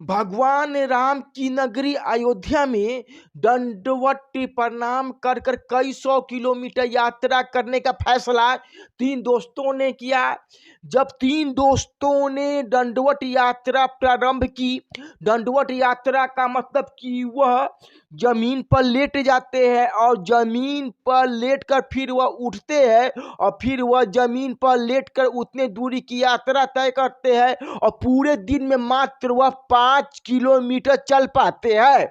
भगवान राम की नगरी अयोध्या में दंडवत प्रणाम कर कर कई सौ किलोमीटर यात्रा करने का फैसला तीन दोस्तों ने किया। जब तीन दोस्तों ने दंडवत यात्रा प्रारंभ की, दंडवत यात्रा का मतलब कि वह जमीन पर लेट जाते हैं और जमीन पर लेटकर फिर वह उठते हैं और फिर वह जमीन पर लेटकर उतने दूरी की यात्रा तय करते हैं और पूरे दिन में मात्र वह 5 किलोमीटर चल पाते हैं।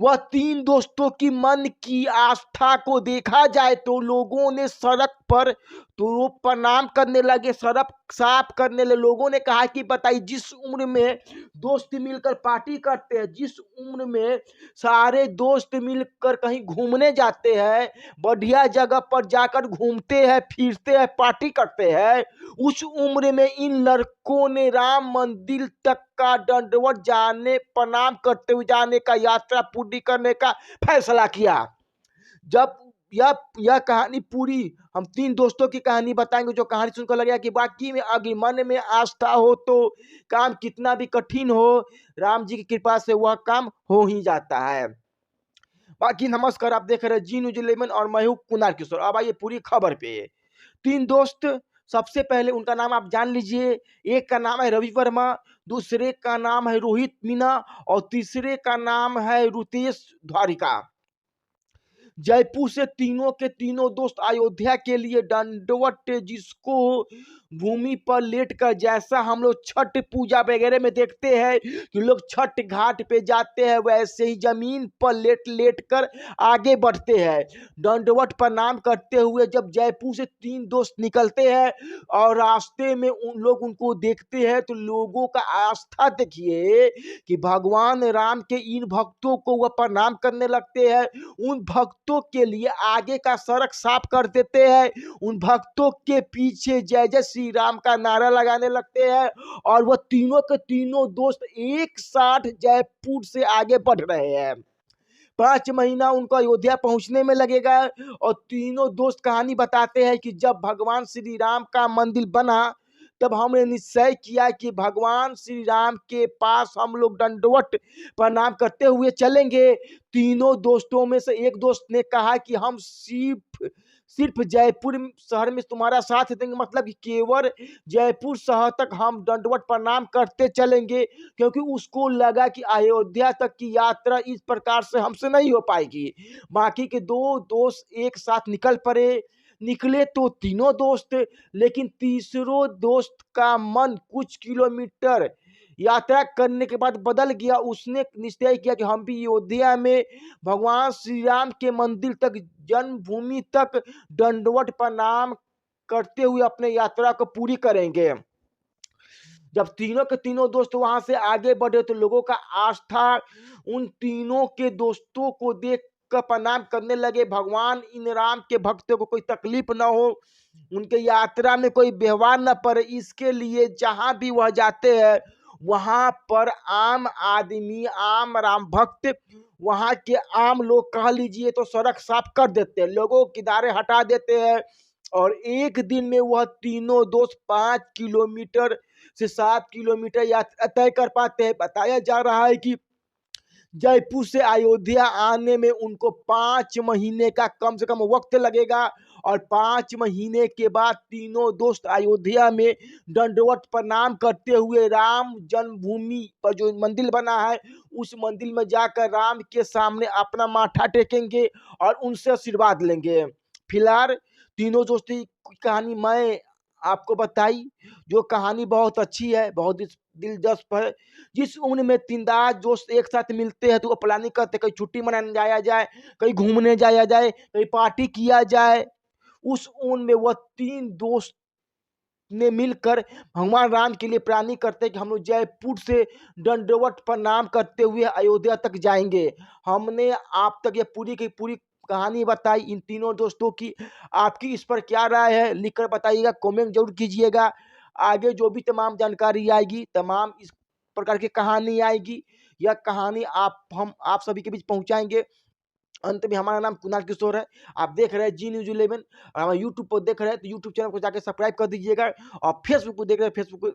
वह तीन दोस्तों की मन की आस्था को देखा जाए तो लोगों ने सड़क पर तो वो प्रणाम करने लगे, सड़क साफ करने लगे। लोगों ने कहा कि बताइए, जिस उम्र में दोस्त मिलकर पार्टी करते हैं, जिस उम्र में सारे दोस्त मिलकर कहीं घूमने जाते हैं, बढ़िया जगह पर जाकर घूमते हैं, फिरते हैं, पार्टी करते हैं, उस उम्र में इन लड़कों ने राम मंदिर तक का दंडवत जाने, प्रणाम करते हुए जाने का, यात्रा पूरी करने का फैसला किया। जब यह कहानी पूरी, हम तीन दोस्तों की कहानी बताएंगे, जो कहानी सुनकर लगेगा कि वाकई में अगर मन में आस्था हो तो काम कितना भी कठिन हो, राम जी की कृपा से वह काम हो ही जाता है। बाकी नमस्कार, आप देख रहे हैं जी न्यूज 11 और मैं हूं कुणाल किशोर। अब आइए पूरी खबर पे। तीन दोस्त, सबसे पहले उनका नाम आप जान लीजिए। एक का नाम है रवि वर्मा, दूसरे का नाम है रोहित मीना और तीसरे का नाम है रुतेश द्वारिका। जयपुर से तीनों के तीनों दोस्त अयोध्या के लिए दंडवत, जिसको भूमि पर लेटकर, जैसा हम लोग छठ पूजा वगैरह में देखते हैं कि लोग छठ घाट पे जाते हैं, वैसे ही जमीन पर लेट लेट कर आगे बढ़ते हैं। दंडवत प्रणाम करते हुए जब जयपुर से तीन दोस्त निकलते हैं और रास्ते में उन लोग उनको देखते हैं तो लोगों का आस्था देखिए कि भगवान राम के इन भक्तों को वह प्रणाम करने लगते हैं। उन भक्तों के लिए आगे का सड़क साफ कर देते हैं, उन भक्तों के पीछे जय जय श्री राम का नारा लगाने लगते हैं और वह तीनों के तीनों दोस्त एक साथ जयपुर से आगे बढ़ रहे हैं। 5 महीना उनको अयोध्या पहुंचने में लगेगा और तीनों दोस्त कहानी बताते हैं कि जब भगवान श्री राम का मंदिर बना तब हमने निश्चय किया कि भगवान श्री राम के पास हम लोग दंडवत प्रणाम करते हुए चलेंगे। तीनों दोस्तों में से एक दोस्त ने कहा कि हम सिर्फ सिर्फ जयपुर शहर में तुम्हारा साथ देंगे, मतलब कि केवल जयपुर शहर तक हम दंडवत प्रणाम करते चलेंगे, क्योंकि उसको लगा कि अयोध्या तक की यात्रा इस प्रकार से हमसे नहीं हो पाएगी। बाकी के दो दोस्त एक साथ निकल पड़े। निकले तो तीनों दोस्त, लेकिन तीसरो दोस्त का मन कुछ किलोमीटर यात्रा करने के बाद बदल गया। उसने निश्चय किया कि हम भी अयोध्या में भगवान श्री राम के मंदिर तक, जन्मभूमि तक दंडवत प्रणाम करते हुए अपने यात्रा को पूरी करेंगे। जब तीनों के तीनों दोस्त वहां से आगे बढ़े तो लोगों का आस्था उन तीनों के दोस्तों को देख कर प्रणाम करने लगे। भगवान इन राम के भक्तों को कोई तकलीफ ना हो, उनके यात्रा में कोई व्यवहार न पड़े, इसके लिए जहां भी वह जाते हैं वहां पर आम आदमी, आम राम भक्त, वहां के आम लोग कह लीजिए तो सड़क साफ कर देते हैं, लोगों किनारे हटा देते हैं और एक दिन में वह तीनों दोस्त 5 किलोमीटर से 7 किलोमीटर यात्रा तय कर पाते हैं। बताया जा रहा है कि जयपुर से अयोध्या आने में उनको 5 महीने का कम से कम वक्त लगेगा और 5 महीने के बाद तीनों दोस्त अयोध्या में दंडवत प्रणाम करते हुए राम जन्मभूमि पर जो मंदिर बना है उस मंदिर में जाकर राम के सामने अपना माथा टेकेंगे और उनसे आशीर्वाद लेंगे। फिलहाल तीनों दोस्ती की कहानी मैं आपको बताई, जो कहानी बहुत अच्छी है, बहुत दिलचस्प है। जिस उम्र में तीनदार दोस्त एक साथ मिलते हैं तो वो प्लानिंग करते हैं, कहीं छुट्टी मनाने जाया जाए, कहीं घूमने जाया जाए, कहीं पार्टी किया जाए। उस उम्र में वह तीन दोस्त ने मिलकर भगवान राम के लिए प्लानिंग करते हैं कि हम लोग जयपुर से दंडवत प्रणाम करते हुए अयोध्या तक जाएंगे। हमने आप तक ये पूरी की पूरी कहानी बताई इन तीनों दोस्तों की। आपकी इस पर क्या राय है लिखकर बताइएगा, कमेंट जरूर कीजिएगा। आगे जो भी तमाम जानकारी आएगी, तमाम इस प्रकार की कहानी आएगी, यह कहानी हम आप सभी के बीच पहुंचाएंगे। अंत में हमारा नाम कुणाल किशोर है, आप देख रहे हैं जी न्यूज 11 और हम यूट्यूब पर देख रहे हैं तो यूट्यूब चैनल को जाकर सब्सक्राइब कर दीजिएगा और फेसबुक पर देख रहे हैं फेसबुक